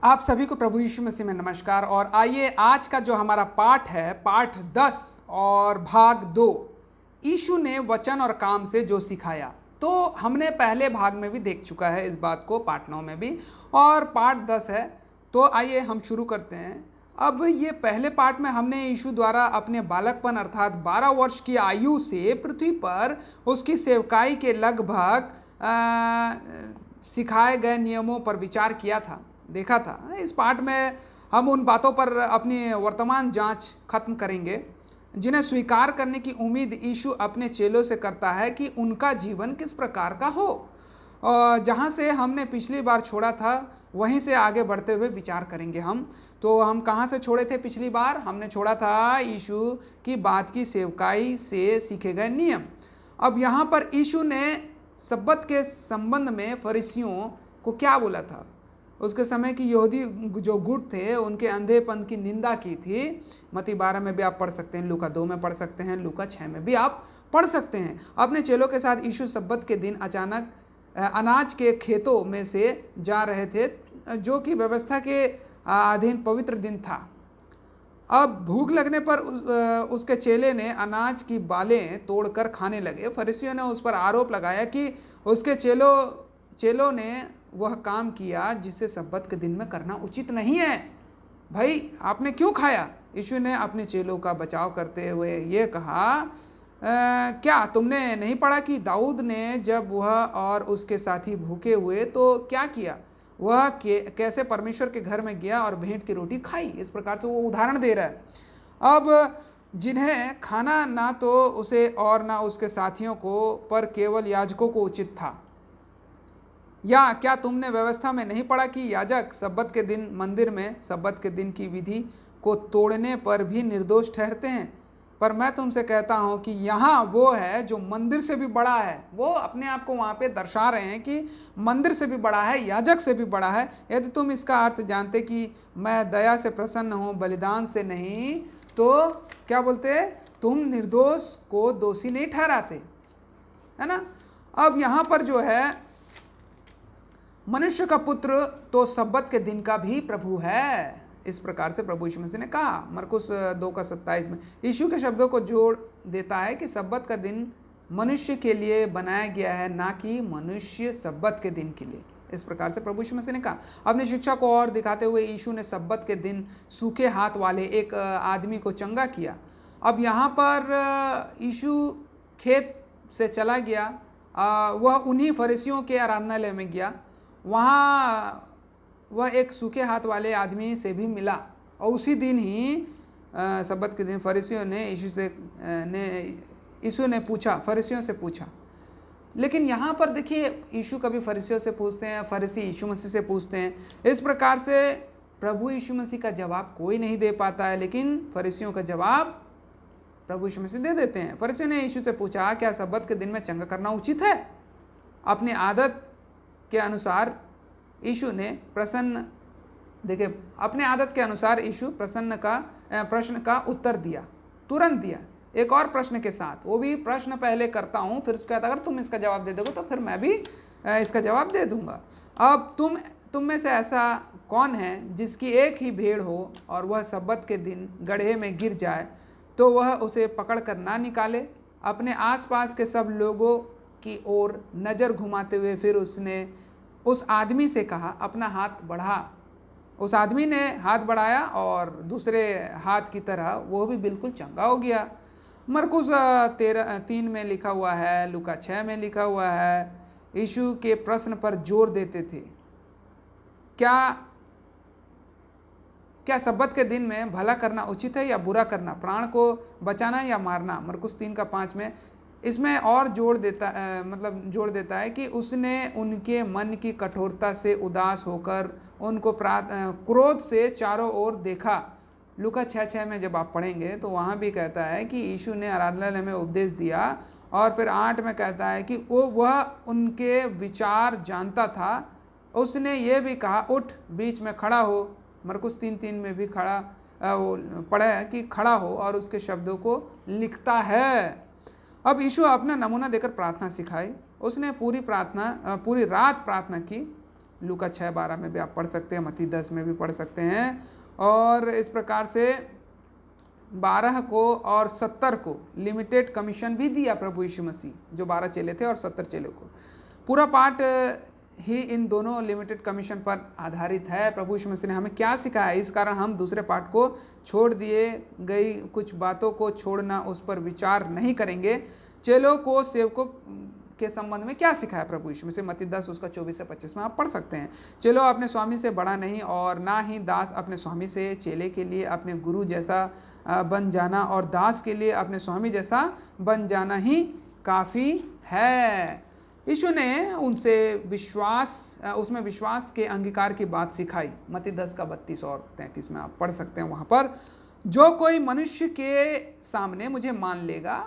आप सभी को प्रभु यीशु मसीह में नमस्कार। और आइए आज का जो हमारा पाठ है, पाठ 10 और भाग 2, यीशु ने वचन और काम से जो सिखाया। तो हमने पहले भाग में भी देख चुका है इस बात को, पाठ 9 में भी, और पाठ 10 है। तो आइए हम शुरू करते हैं। अब ये पहले पाठ में हमने यीशु द्वारा अपने बालकपन अर्थात 12 वर्ष की आयु से पृथ्वी पर उसकी सेवकाई के लगभग सिखाए गए नियमों पर विचार किया था, देखा था। इस पाठ में हम उन बातों पर अपनी वर्तमान जांच खत्म करेंगे जिन्हें स्वीकार करने की उम्मीद यीशु अपने चेलों से करता है कि उनका जीवन किस प्रकार का हो। जहाँ से हमने पिछली बार छोड़ा था वहीं से आगे बढ़ते हुए विचार करेंगे हम। तो हम कहाँ से छोड़े थे पिछली बार? हमने छोड़ा था यीशु की बात की सेवकाई से सीखे गए नियम। अब यहाँ पर यीशु ने सब्बत के संबंध में फरीसियों को क्या बोला था? उसके समय की यहूदी जो गुट थे उनके अंधेपन की निंदा की थी। मत्ती 12 में भी आप पढ़ सकते हैं, लूका 2 में पढ़ सकते हैं, लूका 6 में भी आप पढ़ सकते हैं। अपने चेलों के साथ यीशु सब्बत के दिन अचानक अनाज के खेतों में से जा रहे थे, जो कि व्यवस्था के अधीन पवित्र दिन था। अब भूख लगने पर उसके चेले ने अनाज की बालें तोड़कर खाने लगे। फरीसियों ने उस पर आरोप लगाया कि उसके चेलों ने वह काम किया जिसे सब्बत के दिन में करना उचित नहीं है। भाई, आपने क्यों खाया? यीशु ने अपने चेलों का बचाव करते हुए ये कहा, क्या तुमने नहीं पढ़ा कि दाऊद ने जब वह और उसके साथी भूखे हुए तो क्या किया? वह कैसे परमेश्वर के घर में गया और भेंट की रोटी खाई। इस प्रकार से वो उदाहरण दे रहा है। अब जिन्हें खाना ना तो उसे और ना उसके साथियों को, पर केवल याजकों को उचित था। या क्या तुमने व्यवस्था में नहीं पढ़ा कि याजक सब्बत के दिन मंदिर में सब्बत के दिन की विधि को तोड़ने पर भी निर्दोष ठहरते हैं? पर मैं तुमसे कहता हूं कि यहाँ वो है जो मंदिर से भी बड़ा है। वो अपने आप को वहाँ पे दर्शा रहे हैं कि मंदिर से भी बड़ा है, याजक से भी बड़ा है। यदि तुम इसका अर्थ जानते कि मैं दया से प्रसन्न हूँ, बलिदान से नहीं, तो क्या बोलते? तुम निर्दोष को दोषी नहीं ठहराते, है ना। अब यहाँ पर जो है, मनुष्य का पुत्र तो सब्बत के दिन का भी प्रभु है। इस प्रकार से प्रभु यीशु मसीह ने कहा मरकुस 2:27 में। यीशु के शब्दों को जोड़ देता है कि सब्बत का दिन मनुष्य के लिए बनाया गया है, ना कि मनुष्य सब्बत के दिन के लिए। इस प्रकार से प्रभु यीशु मसीह ने कहा। अपनी शिक्षा को और दिखाते हुए यीशु ने सब्बत के दिन सूखे हाथ वाले एक आदमी को चंगा किया। अब यहाँ पर यीशु खेत से चला गया, वह उन्हीं फरीसियों के आराधनालय में गया। वहाँ वह एक सूखे हाथ वाले आदमी से भी मिला, और उसी दिन ही सब्बत के दिन फरीसियों ने यीशु ने पूछा, फरीसियों से पूछा। लेकिन यहाँ पर देखिए, यीशु कभी फरीसियों से पूछते हैं, फरीसी यीशु मसीह से पूछते हैं। इस प्रकार से प्रभु यीशु मसीह का जवाब कोई नहीं दे पाता है, लेकिन फरीसियों का जवाब प्रभु यीशु मसीह दे देते हैं। फरीसियों ने यीशु से पूछा, क्या सब्बत के दिन में चंगा करना उचित है? अपनी आदत के अनुसार यीशु ने अपने आदत के अनुसार यीशु प्रश्न का उत्तर दिया, तुरंत दिया, एक और प्रश्न के साथ। वो भी प्रश्न पहले करता हूँ, फिर उसके बाद अगर तुम इसका जवाब दे दोगे तो फिर मैं भी इसका जवाब दे दूंगा। अब तुम में से ऐसा कौन है जिसकी एक ही भेड़ हो और वह सब्बत के दिन गड्ढे में गिर जाए तो वह उसे पकड़ कर ना निकाले? अपने आसपास के सब लोगों की ओर नज़र घुमाते हुए फिर उसने उस आदमी से कहा, अपना हाथ बढ़ा। उस आदमी ने हाथ बढ़ाया और दूसरे हाथ की तरह वो भी बिल्कुल चंगा हो गया। मरकुस 3 में लिखा हुआ है, लूका 6 में लिखा हुआ है। यीशु के प्रश्न पर जोर देते थे, क्या सब्बत के दिन में भला करना उचित है या बुरा करना, प्राण को बचाना या मारना? मरकुस 3:5 में इसमें और जोड़ देता है कि उसने उनके मन की कठोरता से उदास होकर उनको क्रोध से चारों ओर देखा। लूका 6:6 में जब आप पढ़ेंगे तो वहाँ भी कहता है कि यीशु ने आराधनालय में उपदेश दिया, और फिर 8 में कहता है कि वह उनके विचार जानता था। उसने ये भी कहा, उठ बीच में खड़ा हो। मरकुस 3:3 में भी पढ़ा है कि खड़ा हो, और उसके शब्दों को लिखता है। अब यीशु अपना नमूना देकर प्रार्थना सिखाई। उसने पूरी रात प्रार्थना की। लूका 6:12 में भी आप पढ़ सकते हैं, मत्ती 10 में भी पढ़ सकते हैं। और इस प्रकार से 12 को और 70 को लिमिटेड कमीशन भी दिया प्रभु यीशु मसीह, जो 12 चेले थे और 70 चेलों को। पूरा पाठ ही इन दोनों लिमिटेड कमीशन पर आधारित है। प्रभु यीशु मसीह ने हमें क्या सिखाया, इस कारण हम दूसरे पाठ को छोड़ दिए गई कुछ बातों को छोड़ना, उस पर विचार नहीं करेंगे। चेलों को सेवकों के संबंध में क्या सिखाया प्रभु यीशु मसीह, मत्ती 10 उसका 24 से 25 में आप पढ़ सकते हैं। चेलो अपने स्वामी से बड़ा नहीं और ना ही दास अपने स्वामी से। चेले के लिए अपने गुरु जैसा बन जाना और दास के लिए अपने स्वामी जैसा बन जाना ही काफ़ी है। यीशु ने उनसे उसमें विश्वास के अंगीकार की बात सिखाई। मत्ती 10 का 32 और 33 में आप पढ़ सकते हैं। वहाँ पर जो कोई मनुष्य के सामने मुझे मान लेगा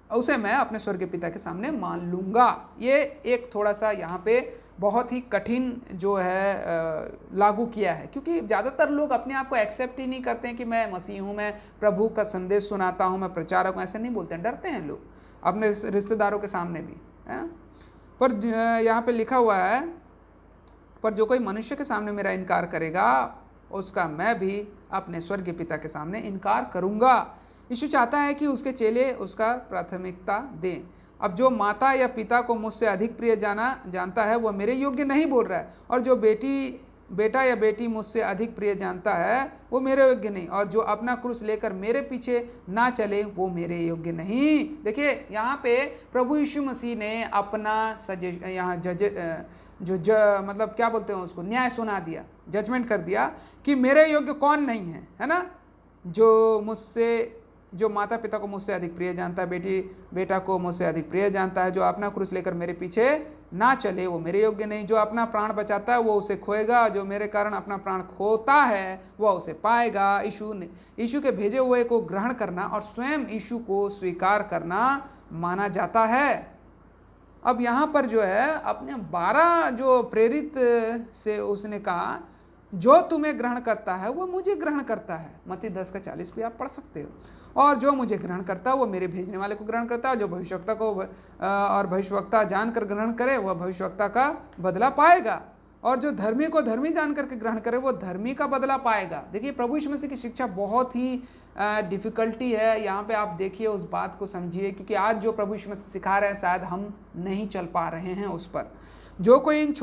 उसे मैं अपने स्वर्गीय पिता के सामने मान लूँगा। ये एक थोड़ा सा यहाँ पे बहुत ही कठिन जो है लागू किया है, क्योंकि ज़्यादातर लोग अपने आप को एक्सेप्ट ही नहीं करते हैं कि मैं मसीह हूँ, मैं प्रभु का संदेश सुनाता हूँ, मैं प्रचारक हूँ। ऐसे नहीं बोलते हैं, डरते हैं लोग अपने रिश्तेदारों के सामने भी, है ना। पर यहाँ पे लिखा हुआ है, पर जो कोई मनुष्य के सामने मेरा इनकार करेगा उसका मैं भी अपने स्वर्गीय पिता के सामने इनकार करूँगा। यीशु चाहता है कि उसके चेले उसका प्राथमिकता दें। अब जो माता या पिता को मुझसे अधिक प्रिय जानता है वह मेरे योग्य नहीं बोल रहा है, और जो बेटा या बेटी मुझसे अधिक प्रिय जानता है वो मेरे योग्य नहीं, और जो अपना क्रूस लेकर मेरे पीछे ना चले वो मेरे योग्य नहीं। देखिए यहाँ पे प्रभु यीशु मसीह ने अपना मतलब क्या बोलते हैं उसको, न्याय सुना दिया, जजमेंट कर दिया कि मेरे योग्य कौन नहीं है ना। जो माता पिता को मुझसे अधिक प्रिय जानता है, बेटा को मुझसे अधिक प्रिय जानता है, जो अपना क्रूस लेकर मेरे पीछे ना चले वो मेरे योग्य नहीं। जो अपना प्राण बचाता है वो उसे खोएगा, जो मेरे कारण अपना प्राण खोता है वह उसे पाएगा। यीशु के भेजे हुए को ग्रहण करना और स्वयं यीशु को स्वीकार करना माना जाता है। अब यहाँ पर जो है अपने 12 जो प्रेरित से उसने कहा, जो तुम्हें ग्रहण करता है वो मुझे ग्रहण करता है। मत्ती 10 का 40 भी आप पढ़ सकते हो। और जो मुझे ग्रहण करता है वो मेरे भेजने वाले को ग्रहण करता है। जो भविष्यवक्ता को और भविष्यवक्ता जानकर ग्रहण करे वह भविष्यवक्ता का बदला पाएगा, और जो धर्मी को धर्मी जान करके ग्रहण करे वो धर्मी का बदला पाएगा। देखिए प्रभु यीशु मसीह की शिक्षा बहुत ही डिफ़िकल्टी है। यहाँ पे आप देखिए, उस बात को समझिए, क्योंकि आज जो प्रभु यीशु मसीह सिखा रहे हैं शायद हम नहीं चल पा रहे हैं उस पर। जो कोई इन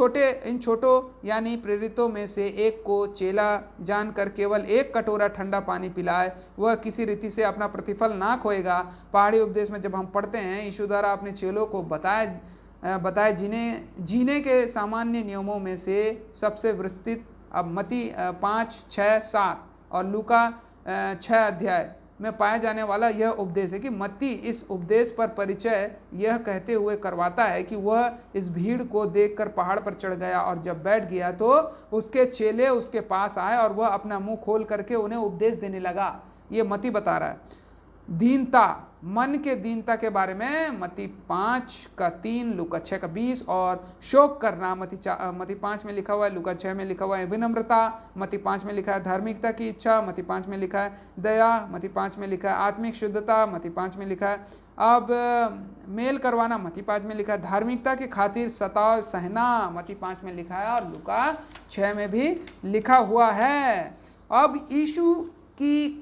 छोटों यानी प्रेरितों में से एक को चेला जानकर केवल एक कटोरा ठंडा पानी पिलाए वह किसी रीति से अपना प्रतिफल ना खोएगा। पहाड़ी उपदेश में जब हम पढ़ते हैं, यीशु द्वारा अपने चेलों को बताए जीने के सामान्य नियमों में से सबसे विस्तृत अब मत्ती 5, 6, 7 और लूका 6 अध्याय में पाया जाने वाला यह उपदेश है कि मत्ती इस उपदेश पर परिचय यह कहते हुए करवाता है कि वह इस भीड़ को देखकर पहाड़ पर चढ़ गया, और जब बैठ गया तो उसके चेले उसके पास आए और वह अपना मुंह खोल करके उन्हें उपदेश देने लगा। ये मत्ती बता रहा है। दीनता, मन के दीनता के बारे में मत्ती 5 का 3, लूका 6 का 20, और शोक करना मत्ती 5 में लिखा हुआ है, लूका 6 में लिखा हुआ है। विनम्रता मत्ती 5 में लिखा है। धार्मिकता की इच्छा मत्ती 5 में लिखा है। दया मत्ती 5 में लिखा है। आत्मिक शुद्धता मत्ती 5 में लिखा है। अब मेल करवाना मत्ती 5 में लिखा है। धार्मिकता की खातिर सताव सहना मत्ती 5 में लिखा है और लूका 6 में भी लिखा हुआ है। अब यीशु की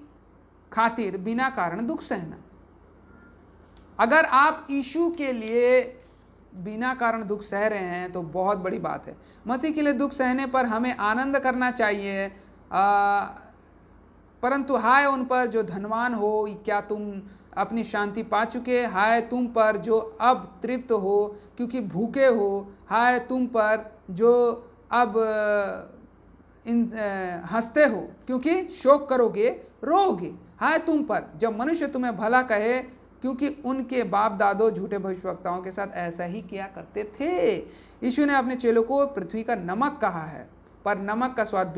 खातिर बिना कारण दुख सहना। अगर आप यीशु के लिए बिना कारण दुख सह रहे हैं तो बहुत बड़ी बात है। मसीह के लिए दुख सहने पर हमें आनंद करना चाहिए, परंतु हाय उन पर जो धनवान हो, क्या तुम अपनी शांति पा चुके? हाय तुम पर जो अब तृप्त हो क्योंकि भूखे हो। हाय तुम पर जो अब हंसते हो क्योंकि शोक करोगे, रोओगे। हाय तुम पर जब मनुष्य तुम्हें भला कहे, क्योंकि उनके बाप दादों झूठे भविष्यवक्ताओं के साथ ऐसा ही किया करते थे। यीशु ने अपने चेलों को पृथ्वी का नमक कहा है, पर नमक का स्वाद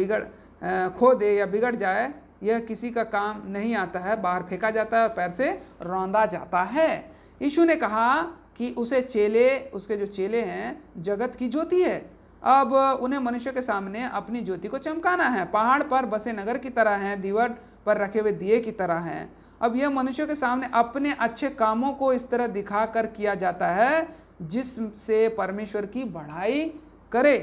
खो दे या बिगड़ जाए यह किसी का काम नहीं आता है, बाहर फेंका जाता है और पैर से रौंदा जाता है। यीशु ने कहा कि उसके जो चेले हैं जगत की ज्योति है। अब उन्हें मनुष्य के सामने अपनी ज्योति को चमकाना है। पहाड़ पर बसे नगर की तरह हैं, दीवार पर रखे हुए दिए की तरह हैं। अब यह मनुष्यों के सामने अपने अच्छे कामों को इस तरह दिखा कर किया जाता है जिससे परमेश्वर की बढ़ाई करे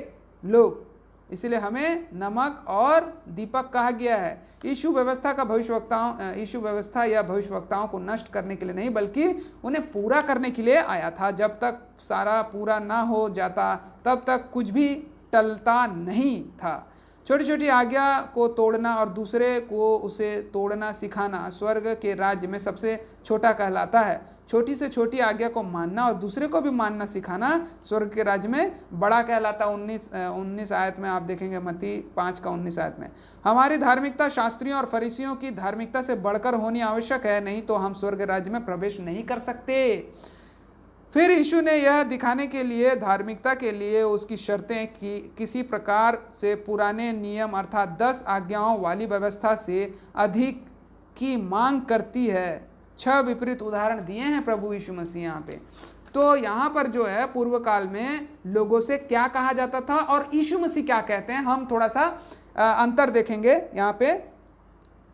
लोग। इसलिए हमें नमक और दीपक कहा गया है। यीशु व्यवस्था या भविष्यवक्ताओं को नष्ट करने के लिए नहीं बल्कि उन्हें पूरा करने के लिए आया था। जब तक सारा पूरा ना हो जाता तब तक कुछ भी टलता नहीं था। छोटी छोटी आज्ञा को तोड़ना और दूसरे को उसे तोड़ना सिखाना स्वर्ग के राज्य में सबसे छोटा कहलाता है। छोटी से छोटी आज्ञा को मानना और दूसरे को भी मानना सिखाना स्वर्ग के राज्य में बड़ा कहलाता है। 19 आयत में आप देखेंगे, मत्ती 5 का 19 आयत में। हमारी धार्मिकता शास्त्रियों और फरीसियों की धार्मिकता से बढ़कर होनी आवश्यक है, नहीं तो हम स्वर्ग राज्य में प्रवेश नहीं कर सकते। फिर यीशु ने यह दिखाने के लिए धार्मिकता के लिए उसकी शर्तें कि किसी प्रकार से पुराने नियम अर्थात 10 आज्ञाओं वाली व्यवस्था से अधिक की मांग करती है। 6 विपरीत उदाहरण दिए हैं प्रभु यीशु मसीह यहाँ पे। तो यहाँ पर जो है पूर्व काल में लोगों से क्या कहा जाता था और यीशु मसीह क्या कहते हैं, हम थोड़ा सा अंतर देखेंगे यहाँ पे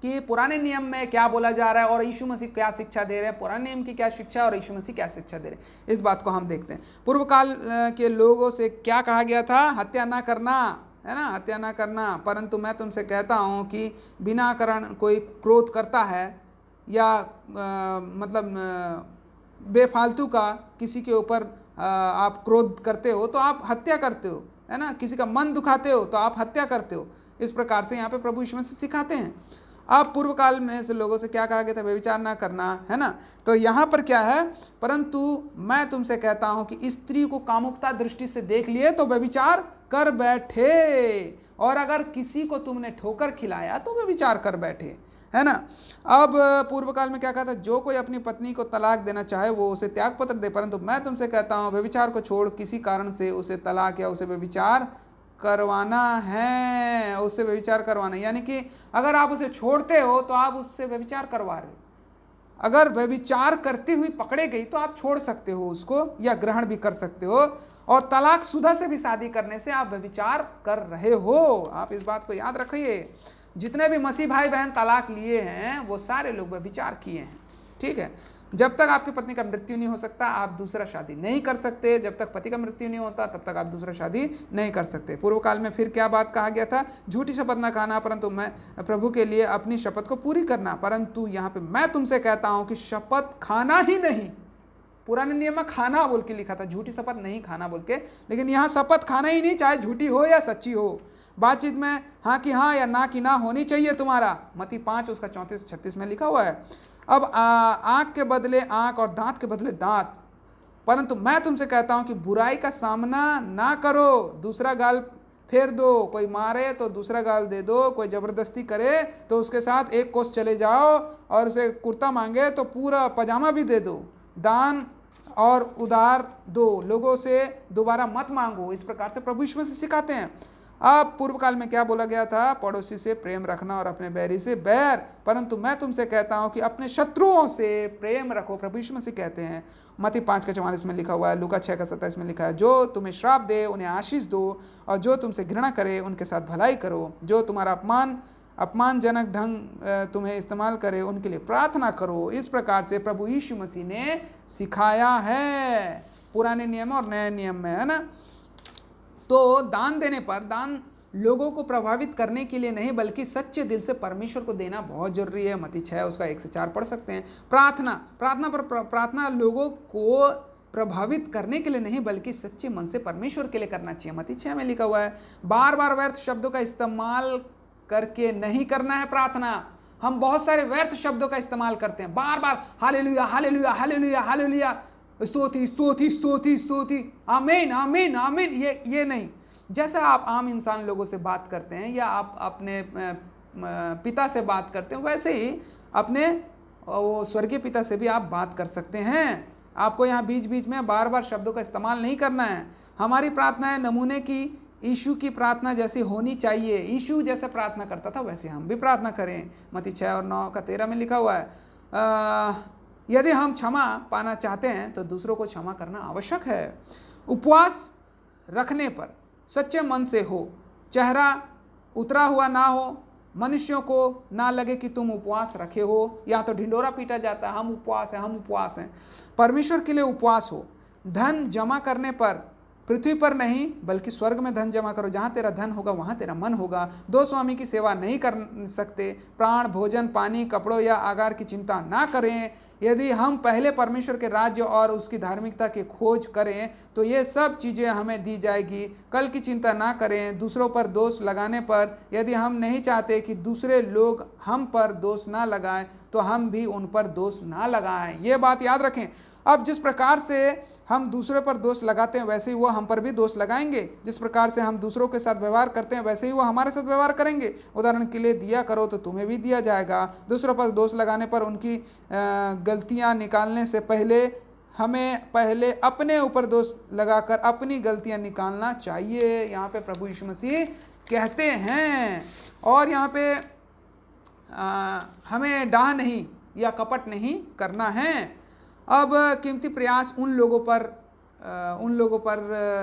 कि पुराने नियम में क्या बोला जा रहा है और यीशु मसीह क्या शिक्षा दे रहे हैं, पुराने नियम की क्या शिक्षा और यीशु मसीह क्या शिक्षा दे रहे हैं, इस बात को हम देखते हैं। पूर्व काल के लोगों से क्या कहा गया था, हत्या ना करना, है ना, हत्या ना करना। परंतु मैं तुमसे कहता हूँ कि बिना कारण कोई क्रोध करता है या बेफालतू का किसी के ऊपर आप क्रोध करते हो तो आप हत्या करते हो, है ना, किसी का मन दुखाते हो तो आप हत्या करते हो। इस प्रकार से यहाँ पे प्रभु यीशु मसीह सिखाते हैं। अब पूर्व काल में से लोगों से क्या कहा गया था, व्यभिचार ना करना, है ना। तो यहाँ पर क्या है, परंतु मैं तुमसे कहता हूँ कि स्त्री को कामुकता दृष्टि से देख लिए तो व्यभिचार कर बैठे, और अगर किसी को तुमने ठोकर खिलाया तो व्यभिचार कर बैठे, है ना। अब पूर्व काल में क्या कहा था, जो कोई अपनी पत्नी को तलाक देना चाहे वो उसे त्याग पत्र दे, परंतु मैं तुमसे कहता हूँ व्यभिचार को छोड़ किसी कारण से उसे तलाक या उसे व्यभिचार करवाना है, उससे व्यभिचार करवाना। यानी कि अगर आप उसे छोड़ते हो तो आप उससे व्यभिचार करवा रहे हो। अगर व्यभिचार करती हुई पकड़े गई तो आप छोड़ सकते हो उसको या ग्रहण भी कर सकते हो, और तलाकशुदा से भी शादी करने से आप व्यभिचार कर रहे हो। आप इस बात को याद रखिए, जितने भी मसीह भाई बहन तलाक लिए हैं वो सारे लोग व्यभिचार किए हैं, ठीक है। जब तक आपकी पत्नी का मृत्यु नहीं हो सकता आप दूसरा शादी नहीं कर सकते, जब तक पति का मृत्यु नहीं होता तब तक आप दूसरा शादी नहीं कर सकते। पूर्व काल में फिर क्या बात कहा गया था, झूठी शपथ ना खाना, परंतु मैं प्रभु के लिए अपनी शपथ को पूरी करना। परंतु यहाँ पे मैं तुमसे कहता हूँ कि शपथ खाना ही नहीं, पुराने नियम में खाना बोल के लिखा था, झूठी शपथ नहीं खाना बोल के, लेकिन यहाँ शपथ खाना ही नहीं, चाहे झूठी हो या सच्ची हो। बातचीत में हाँ कि हाँ या ना कि ना होनी चाहिए तुम्हारा, मत्ती 5 उसका 34-36 में लिखा हुआ है। अब आँख के बदले आँख और दांत के बदले दांत, परंतु मैं तुमसे कहता हूँ कि बुराई का सामना ना करो, दूसरा गाल फेर दो, कोई मारे तो दूसरा गाल दे दो, कोई ज़बरदस्ती करे तो उसके साथ एक कोस चले जाओ, और उसे कुर्ता मांगे तो पूरा पजामा भी दे दो। दान और उधार दो, लोगों से दोबारा मत मांगो। इस प्रकार से प्रभु यीशु मसीह सिखाते हैं। अब पूर्व काल में क्या बोला गया था, पड़ोसी से प्रेम रखना और अपने बैरी से बैर, परंतु मैं तुमसे कहता हूं कि अपने शत्रुओं से प्रेम रखो, प्रभु यीशु मसीह कहते हैं। मत्ती 5 का 44 में लिखा हुआ है, लूका 6 का 27 में लिखा है, जो तुम्हें श्राप दे उन्हें आशीष दो, और जो तुमसे घृणा करे उनके साथ भलाई करो, जो तुम्हारा अपमानजनक ढंग तुम्हें इस्तेमाल करे उनके लिए प्रार्थना करो। इस प्रकार से प्रभु यीशु मसीह ने सिखाया है पुराने नियम और नए नियम में, है ना। तो दान देने पर, दान लोगों को प्रभावित करने के लिए नहीं बल्कि सच्चे दिल से परमेश्वर को देना बहुत जरूरी है। मत्ती 6 उसका 1 से 4 पढ़ सकते हैं। प्रार्थना लोगों को प्रभावित करने के लिए नहीं बल्कि सच्चे मन से परमेश्वर के लिए करना चाहिए। मत्ती 6 में लिखा हुआ है, बार बार व्यर्थ शब्दों का इस्तेमाल करके नहीं करना है प्रार्थना। हम बहुत सारे व्यर्थ शब्दों का इस्तेमाल करते हैं, बार बार हालेलुया हालेलुया हालेलुया हालेलुया, स्तुति स्तुति स्तुति स्तुति, आमीन आमीन आमीन, ये नहीं। जैसा आप आम इंसान लोगों से बात करते हैं या आप अपने पिता से बात करते हैं, वैसे ही अपने वो स्वर्गीय पिता से भी आप बात कर सकते हैं। आपको यहाँ बीच बीच में बार बार शब्दों का इस्तेमाल नहीं करना है। हमारी प्रार्थनाएं नमूने की यीशु की प्रार्थना जैसी होनी चाहिए। यीशु जैसे प्रार्थना करता था वैसे हम भी प्रार्थना करें। मत्ती 6 और 9 का 13 में लिखा हुआ है, यदि हम क्षमा पाना चाहते हैं तो दूसरों को क्षमा करना आवश्यक है। उपवास रखने पर सच्चे मन से हो, चेहरा उतरा हुआ ना हो, मनुष्यों को ना लगे कि तुम उपवास रखे हो, या तो ढिंडोरा पीटा जाता है हम उपवास हैं हम उपवास हैं। परमेश्वर के लिए उपवास हो। धन जमा करने पर पृथ्वी पर नहीं बल्कि स्वर्ग में धन जमा करो, जहाँ तेरा धन होगा वहाँ तेरा मन होगा। दो स्वामी की सेवा नहीं कर सकते। प्राण, भोजन, पानी, कपड़ों या आगार की चिंता ना करें। यदि हम पहले परमेश्वर के राज्य और उसकी धार्मिकता की खोज करें तो ये सब चीज़ें हमें दी जाएगी। कल की चिंता ना करें। दूसरों पर दोष लगाने पर, यदि हम नहीं चाहते कि दूसरे लोग हम पर दोष ना लगाएं तो हम भी उन पर दोष ना लगाएं। ये बात याद रखें। अब जिस प्रकार से हम दूसरे पर दोष लगाते हैं वैसे ही वो हम पर भी दोष लगाएंगे। जिस प्रकार से हम दूसरों के साथ व्यवहार करते हैं वैसे ही वो हमारे साथ व्यवहार करेंगे। उदाहरण के लिए, दिया करो तो तुम्हें भी दिया जाएगा। दूसरों पर दोष लगाने पर उनकी गलतियां निकालने से पहले हमें पहले अपने ऊपर दोष लगाकर अपनी गलतियां निकालना चाहिए। यहाँ पे प्रभु यीशु मसीह कहते हैं। और यहाँ पे हमें डाह नहीं या कपट नहीं करना है। अब कीमती प्रयास उन लोगों पर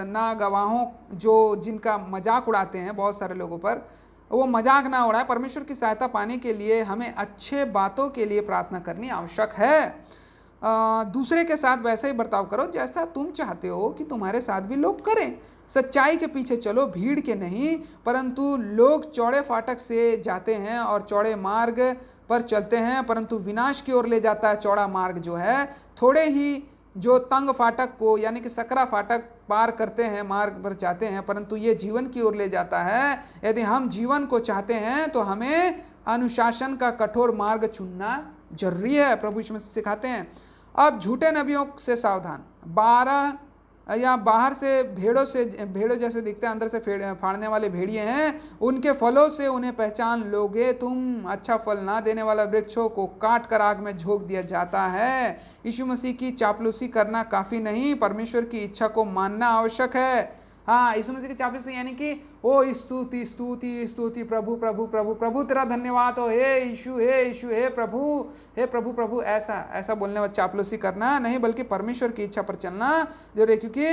ना गवाहों जिनका मजाक उड़ाते हैं, बहुत सारे लोगों पर वो मजाक ना उड़ाए। परमेश्वर की सहायता पाने के लिए हमें अच्छे बातों के लिए प्रार्थना करनी आवश्यक है। दूसरे के साथ वैसे ही बर्ताव करो जैसा तुम चाहते हो कि तुम्हारे साथ भी लोग करें। सच्चाई के पीछे चलो, भीड़ के नहीं। परंतु लोग चौड़े फाटक से जाते हैं और चौड़े मार्ग पर चलते हैं, परंतु विनाश की ओर ले जाता है चौड़ा मार्ग जो है। थोड़े ही जो तंग फाटक को यानी कि सकरा फाटक पार करते हैं, मार्ग पर जाते हैं, परंतु ये जीवन की ओर ले जाता है। यदि हम जीवन को चाहते हैं तो हमें अनुशासन का कठोर मार्ग चुनना जरूरी है। प्रभु यीशु मसीह सिखाते हैं। अब झूठे नबियों से सावधान। बाहर से भेड़ों जैसे दिखते हैं, अंदर से फाड़ने वाले भेड़िए हैं। उनके फलों से उन्हें पहचान लोगे तुम। अच्छा फल ना देने वाला वृक्षों को काट कर आग में झोंक दिया जाता है। यीशु मसीह की चापलूसी करना काफ़ी नहीं, परमेश्वर की इच्छा को मानना आवश्यक है। हाँ, यीशु मसीह की चापलूसी यानी कि ओ स्तुति स्तुति स्तुति, प्रभु प्रभु प्रभु प्रभु तेरा धन्यवाद हो, हे यीशु हे यीशु, हे प्रभु प्रभु, ऐसा बोलने वाला चापलूसी करना नहीं, बल्कि परमेश्वर की इच्छा पर चलना जरूरी है। क्योंकि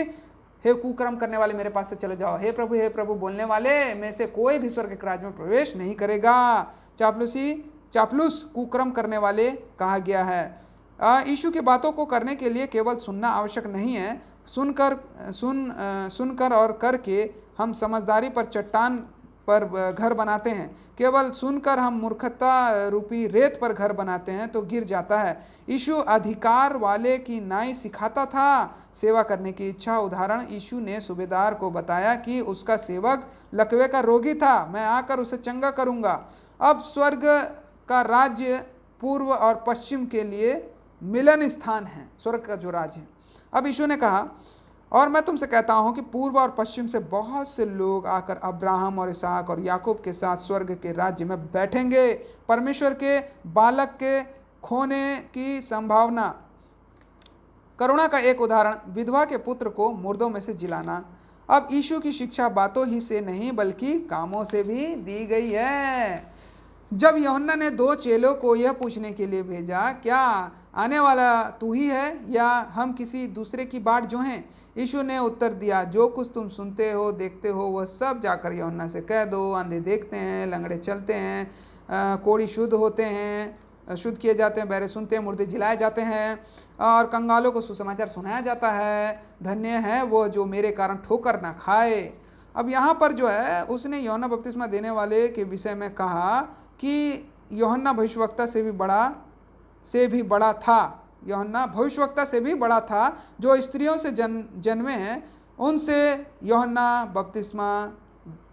हे कुकर्म करने वाले मेरे पास से चले जाओ, हे प्रभु बोलने वाले में से कोई भी स्वर्ग के राज्य में प्रवेश नहीं करेगा। चापलूस कुकर्म करने वाले कहा गया है। यीशु की बातों को करने के लिए केवल सुनना आवश्यक नहीं है। सुनकर और करके हम समझदारी पर चट्टान पर घर बनाते हैं। केवल सुनकर हम मूर्खता रूपी रेत पर घर बनाते हैं तो गिर जाता है। यीशु अधिकार वाले की नाई सिखाता था, सेवा करने की इच्छा। उदाहरण, यीशु ने सूबेदार को बताया कि उसका सेवक लकवे का रोगी था, मैं आकर उसे चंगा करूंगा। अब स्वर्ग का राज्य पूर्व और पश्चिम के लिए मिलन स्थान है, स्वर्ग का जो राज्य है। अब यीशु ने कहा, और मैं तुमसे कहता हूं कि पूर्व और पश्चिम से बहुत से लोग आकर अब्राहम और इसहाक और याकूब के साथ स्वर्ग के राज्य में बैठेंगे। परमेश्वर के बालक के खोने की संभावना। करुणा का एक उदाहरण, विधवा के पुत्र को मुर्दों में से जिलाना। अब यीशु की शिक्षा बातों ही से नहीं बल्कि कामों से भी दी गई है। जब यूहन्ना ने 2 चेलों को यह पूछने के लिए भेजा, क्या आने वाला तू ही है या हम किसी दूसरे की बाट जो हैं? यीशु ने उत्तर दिया, जो कुछ तुम सुनते हो देखते हो वह सब जाकर यूहन्ना से कह दो। अंधे देखते हैं, लंगड़े चलते हैं, कोढ़ी शुद्ध होते हैं, शुद्ध किए जाते हैं, बहरे सुनते हैं, मुर्दे जिलाए जाते हैं और कंगालों को सुसमाचार सुनाया जाता है। धन्य है वो जो मेरे कारण ठोकर ना खाए। अब यहाँ पर जो है उसने यूहन्ना बपतिस्मा देने वाले के विषय में कहा कि यूहन्ना भविष्यवक्ता से भी बड़ा था। यूहन्ना भविष्यवक्ता से भी बड़ा था। जो स्त्रियों से जन्मे हैं उनसे यूहन्ना बपतिस्मा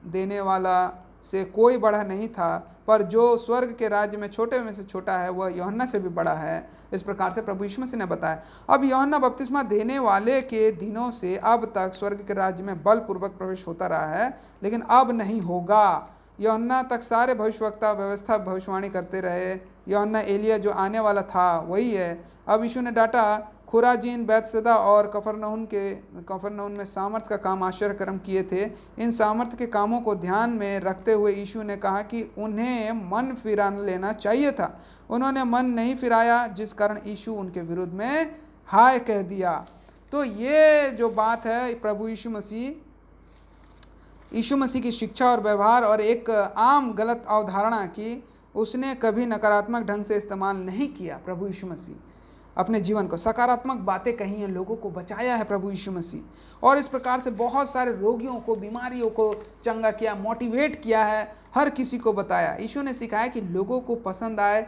देने वाला से कोई बड़ा नहीं था, पर जो स्वर्ग के राज्य में छोटे में से छोटा है वह यूहन्ना से भी बड़ा है। इस प्रकार से प्रभु यीशु मसीह ने बताया। अब यूहन्ना बपतिस्मा देने वाले के दिनों से अब तक स्वर्ग के राज्य में बलपूर्वक प्रवेश होता रहा है, लेकिन अब नहीं होगा। यूहन्ना तक सारे भविष्यवक्ता व्यवस्था भविष्यवाणी करते रहे। यूहन्ना एलिया जो आने वाला था वही है। अब यीशु ने डांटा, खुराजीन, बैतसैदा और कफरनहूम में सामर्थ का काम आश्चर्य कर्म किए थे। इन सामर्थ के कामों को ध्यान में रखते हुए यीशु ने कहा कि उन्हें मन फिरा लेना चाहिए था। उन्होंने मन नहीं फिराया, जिस कारण यीशु उनके विरुद्ध में हाय कह दिया। तो ये जो बात है प्रभु यीशु मसीह की शिक्षा और व्यवहार और एक आम गलत अवधारणा की उसने कभी नकारात्मक ढंग से इस्तेमाल नहीं किया। प्रभु यीशु मसीह अपने जीवन को, सकारात्मक बातें कही हैं, लोगों को बचाया है प्रभु यीशु मसीह, और इस प्रकार से बहुत सारे रोगियों को, बीमारियों को चंगा किया, मोटिवेट किया है, हर किसी को बताया। यीशु ने सिखाया कि लोगों को पसंद आए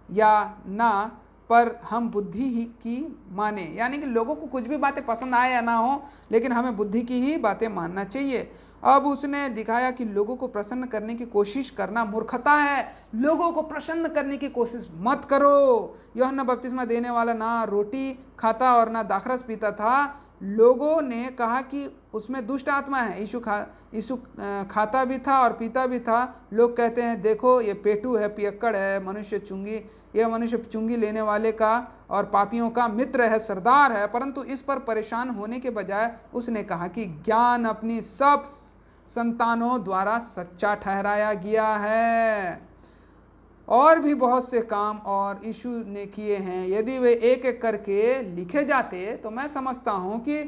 या ना, पर हम बुद्धि ही की माने, यानी कि लोगों को कुछ भी बातें पसंद आए या ना हो, लेकिन हमें बुद्धि की ही बातें मानना चाहिए। अब उसने दिखाया कि लोगों को प्रसन्न करने की कोशिश करना मूर्खता है। लोगों को प्रसन्न करने की कोशिश मत करो। यूहन्ना बपतिस्मा देने वाला ना रोटी खाता और ना दाखरस पीता था। लोगों ने कहा कि उसमें दुष्ट आत्मा है। यीशु खाता भी था और पीता भी था। लोग कहते हैं देखो ये पेटू है, पियक्कड़ है, यह मनुष्य चुंगी लेने वाले का और पापियों का मित्र है, सरदार है। परंतु इस पर परेशान होने के बजाय उसने कहा कि ज्ञान अपनी सब संतानों द्वारा सच्चा ठहराया गया है। और भी बहुत से काम और यीशु ने किए हैं। यदि वे एक एक करके लिखे जाते तो मैं समझता हूँ कि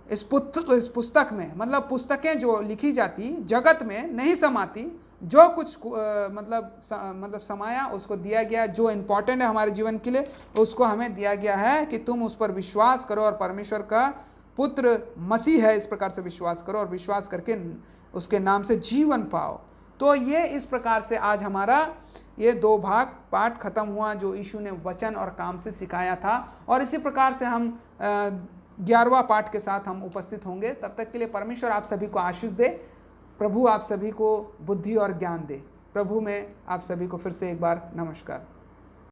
इस पुस्तक में, मतलब पुस्तकें जो लिखी जाती जगत में नहीं समाती। जो कुछ मतलब समाया उसको दिया गया, जो इम्पोर्टेंट है हमारे जीवन के लिए उसको हमें दिया गया है कि तुम उस पर विश्वास करो और परमेश्वर का पुत्र मसीह है, इस प्रकार से विश्वास करो और विश्वास करके उसके नाम से जीवन पाओ। तो ये इस प्रकार से आज हमारा ये 2 भाग पाठ खत्म हुआ, जो यीशु ने वचन और काम से सिखाया था। और इसी प्रकार से हम 11वां पाठ के साथ हम उपस्थित होंगे। तब तक के लिए परमेश्वर आप सभी को आशीष दे। प्रभु आप सभी को बुद्धि और ज्ञान दे। प्रभु में आप सभी को फिर से एक बार नमस्कार।